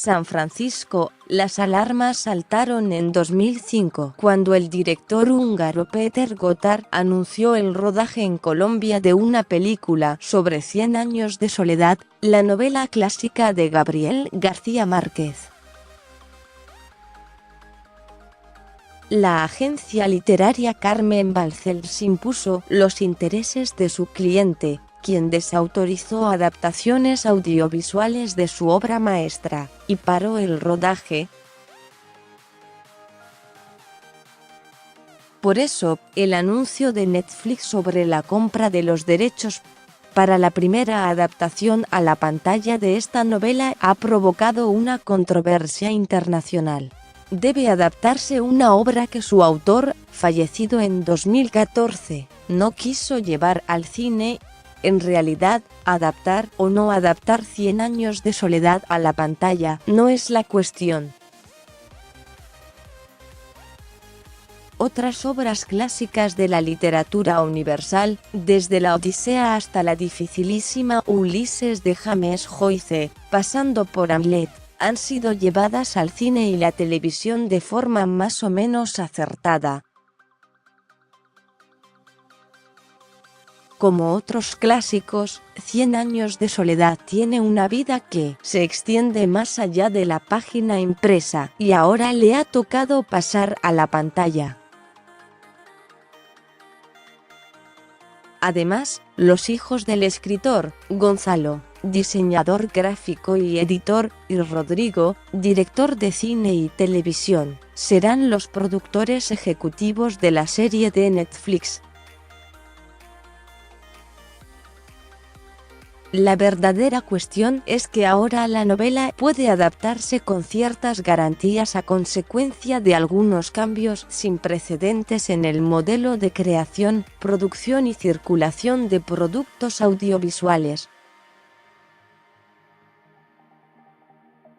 San Francisco, las alarmas saltaron en 2005 cuando el director húngaro Péter Gotthard anunció el rodaje en Colombia de una película sobre 100 años de soledad, la novela clásica de Gabriel García Márquez. La agencia literaria Carmen Balcells impuso los intereses de su cliente, quien desautorizó adaptaciones audiovisuales de su obra maestra, y paró el rodaje. Por eso, el anuncio de Netflix sobre la compra de los derechos para la primera adaptación a la pantalla de esta novela ha provocado una controversia internacional. Debe adaptarse una obra que su autor, fallecido en 2014, no quiso llevar al cine. En realidad, adaptar o no adaptar 100 años de soledad a la pantalla no es la cuestión. Otras obras clásicas de la literatura universal, desde la Odisea hasta la dificilísima Ulises de James Joyce, pasando por Hamlet, han sido llevadas al cine y la televisión de forma más o menos acertada. Como otros clásicos, 100 años de soledad tiene una vida que se extiende más allá de la página impresa y ahora le ha tocado pasar a la pantalla. Además, los hijos del escritor, Gonzalo, diseñador gráfico y editor, y Rodrigo, director de cine y televisión, serán los productores ejecutivos de la serie de Netflix. La verdadera cuestión es que ahora la novela puede adaptarse con ciertas garantías a consecuencia de algunos cambios sin precedentes en el modelo de creación, producción y circulación de productos audiovisuales.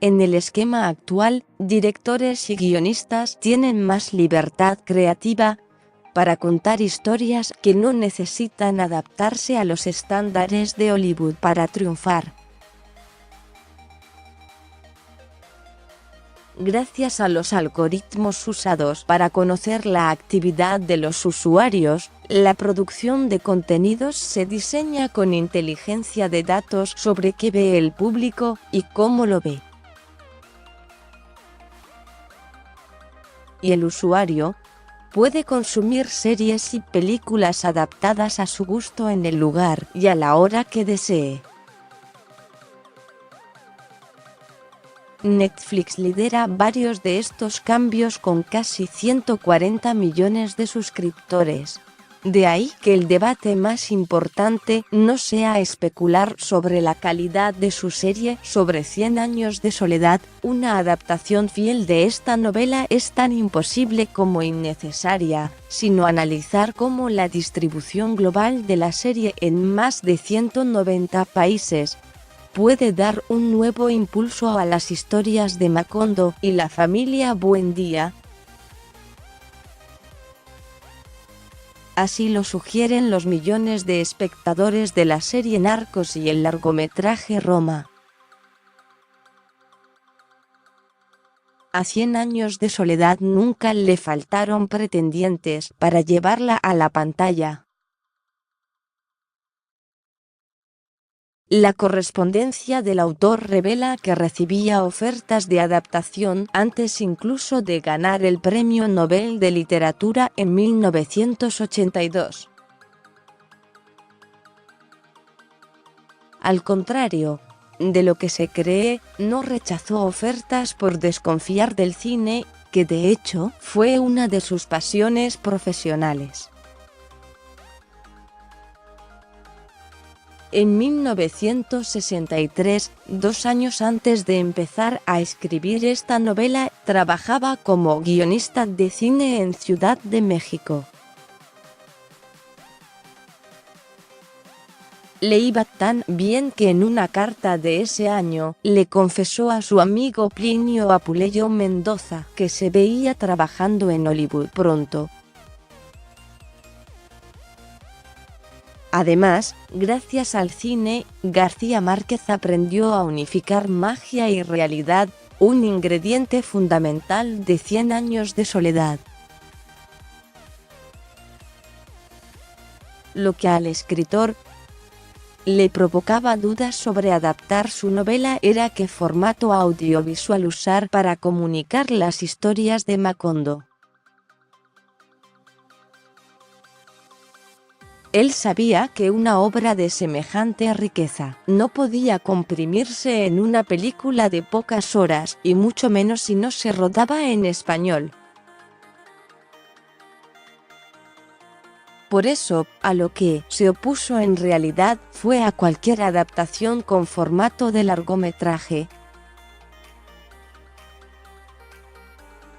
En el esquema actual, directores y guionistas tienen más libertad creativa para contar historias que no necesitan adaptarse a los estándares de Hollywood para triunfar. Gracias a los algoritmos usados para conocer la actividad de los usuarios, la producción de contenidos se diseña con inteligencia de datos sobre qué ve el público y cómo lo ve. Y el usuario puede consumir series y películas adaptadas a su gusto en el lugar y a la hora que desee. Netflix lidera varios de estos cambios con casi 140 millones de suscriptores. De ahí que el debate más importante no sea especular sobre la calidad de su serie sobre 100 años de soledad. Una adaptación fiel de esta novela es tan imposible como innecesaria, sino analizar cómo la distribución global de la serie en más de 190 países puede dar un nuevo impulso a las historias de Macondo y la familia Buendía. Así lo sugieren los millones de espectadores de la serie Narcos y el largometraje Roma. A 100 años de soledad nunca le faltaron pretendientes para llevarla a la pantalla. La correspondencia del autor revela que recibía ofertas de adaptación antes incluso de ganar el Premio Nobel de Literatura en 1982. Al contrario de lo que se cree, no rechazó ofertas por desconfiar del cine, que de hecho fue una de sus pasiones profesionales. En 1963, 2 años antes de empezar a escribir esta novela, trabajaba como guionista de cine en Ciudad de México. Le iba tan bien que en una carta de ese año, le confesó a su amigo Plinio Apuleyo Mendoza que se veía trabajando en Hollywood pronto. Además, gracias al cine, García Márquez aprendió a unificar magia y realidad, un ingrediente fundamental de 100 años de soledad. Lo que al escritor le provocaba dudas sobre adaptar su novela era qué formato audiovisual usar para comunicar las historias de Macondo. Él sabía que una obra de semejante riqueza no podía comprimirse en una película de pocas horas, y mucho menos si no se rodaba en español. Por eso, a lo que se opuso en realidad fue a cualquier adaptación con formato de largometraje.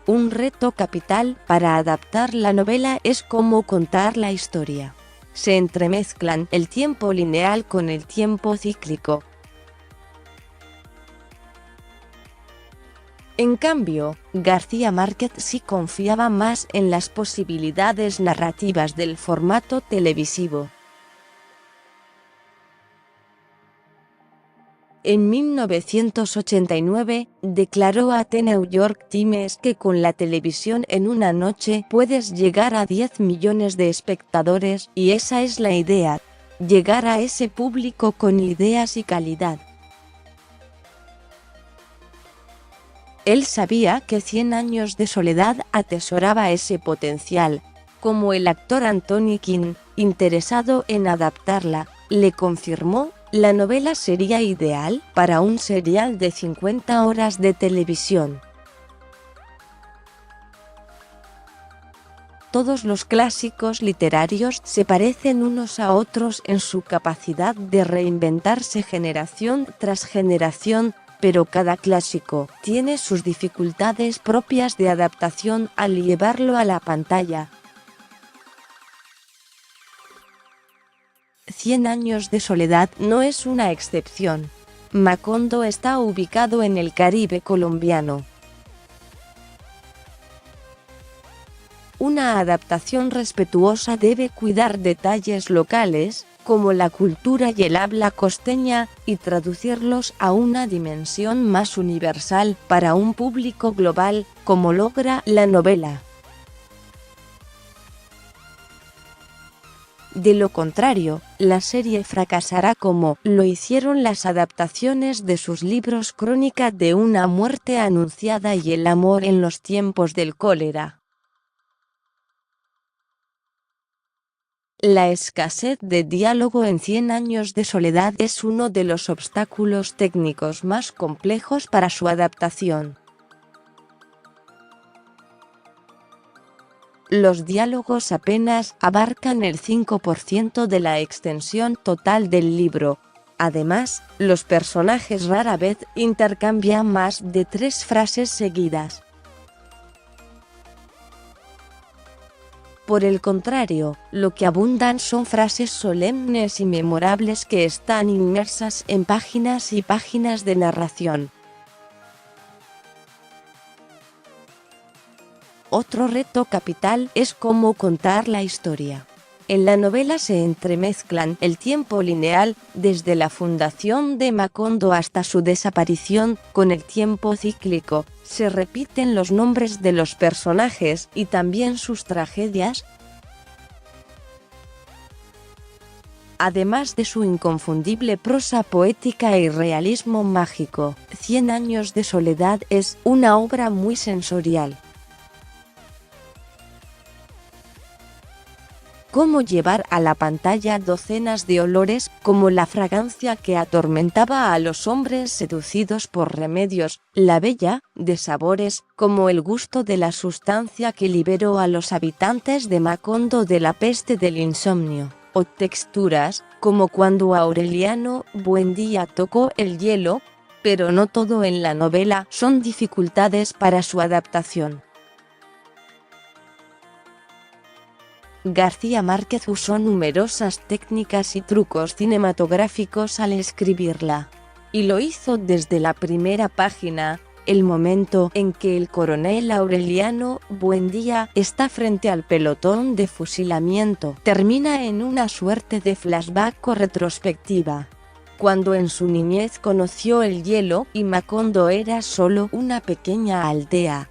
Un reto capital para adaptar la novela es cómo contar la historia. Se entremezclan el tiempo lineal con el tiempo cíclico. En cambio, García Márquez sí confiaba más en las posibilidades narrativas del formato televisivo. En 1989, declaró a The New York Times que con la televisión en una noche puedes llegar a 10 millones de espectadores, y esa es la idea: llegar a ese público con ideas y calidad. Él sabía que 100 años de soledad atesoraba ese potencial. Como el actor Anthony Quinn, interesado en adaptarla, le confirmó, la novela sería ideal para un serial de 50 horas de televisión. Todos los clásicos literarios se parecen unos a otros en su capacidad de reinventarse generación tras generación, pero cada clásico tiene sus dificultades propias de adaptación al llevarlo a la pantalla. 100 años de soledad no es una excepción. Macondo está ubicado en el Caribe colombiano. Una adaptación respetuosa debe cuidar detalles locales, como la cultura y el habla costeña, y traducirlos a una dimensión más universal para un público global, como logra la novela. De lo contrario, la serie fracasará como lo hicieron las adaptaciones de sus libros Crónica de una muerte anunciada y El amor en los tiempos del cólera. La escasez de diálogo en 100 años de soledad es uno de los obstáculos técnicos más complejos para su adaptación. Los diálogos apenas abarcan el 5% de la extensión total del libro. Además, los personajes rara vez intercambian más de 3 frases seguidas. Por el contrario, lo que abundan son frases solemnes y memorables que están inmersas en páginas y páginas de narración. Otro reto capital es cómo contar la historia. En la novela se entremezclan el tiempo lineal, desde la fundación de Macondo hasta su desaparición, con el tiempo cíclico. Se repiten los nombres de los personajes y también sus tragedias. Además de su inconfundible prosa poética y realismo mágico, 100 años de soledad es una obra muy sensorial. Cómo llevar a la pantalla docenas de olores, como la fragancia que atormentaba a los hombres seducidos por remedios, la bella, de sabores, como el gusto de la sustancia que liberó a los habitantes de Macondo de la peste del insomnio, o texturas, como cuando Aureliano Buendía tocó el hielo, pero no todo en la novela son dificultades para su adaptación. García Márquez usó numerosas técnicas y trucos cinematográficos al escribirla. Y lo hizo desde la primera página. El momento en que el coronel Aureliano Buendía está frente al pelotón de fusilamiento termina en una suerte de flashback o retrospectiva. cuando en su niñez conoció el hielo y Macondo era solo una pequeña aldea.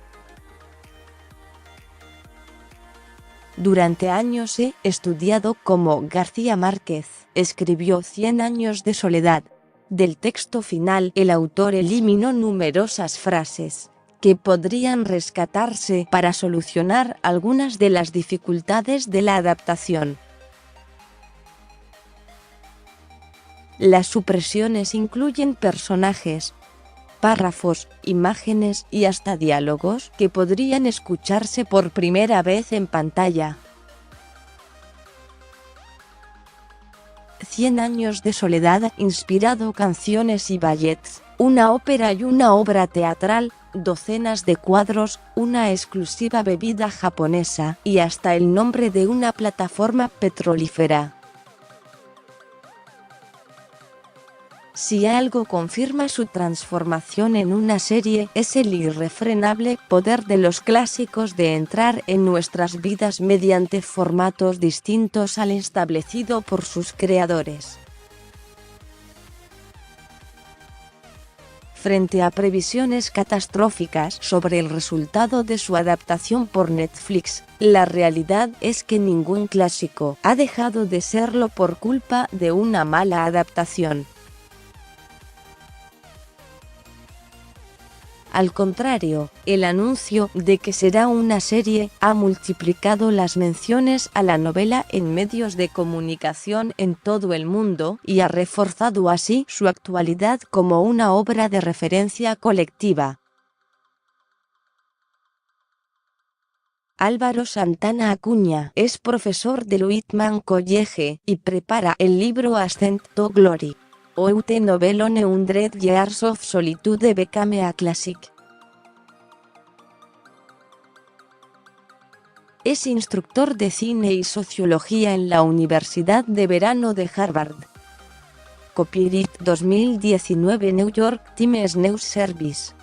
Durante años he estudiado cómo García Márquez escribió Cien años de soledad. Del texto final, el autor eliminó numerosas frases que podrían rescatarse para solucionar algunas de las dificultades de la adaptación. Las supresiones incluyen personajes, párrafos, imágenes y hasta diálogos que podrían escucharse por primera vez en pantalla. Cien años de soledad, inspirado canciones y ballets, una ópera y una obra teatral, docenas de cuadros, una exclusiva bebida japonesa y hasta el nombre de una plataforma petrolífera. Si algo confirma su transformación en una serie, es el irrefrenable poder de los clásicos de entrar en nuestras vidas mediante formatos distintos al establecido por sus creadores. Frente a previsiones catastróficas sobre el resultado de su adaptación por Netflix, la realidad es que ningún clásico ha dejado de serlo por culpa de una mala adaptación. Al contrario, el anuncio de que será una serie ha multiplicado las menciones a la novela en medios de comunicación en todo el mundo y ha reforzado así su actualidad como una obra de referencia colectiva. Álvaro Santana Acuña es profesor del Whitman College y prepara el libro Ascent to Glory. Out Novel on 100 Years of Solitude Became a Classic. Es instructor de cine y sociología en la Universidad de Verano de Harvard. Copyright 2019 New York Times News Service.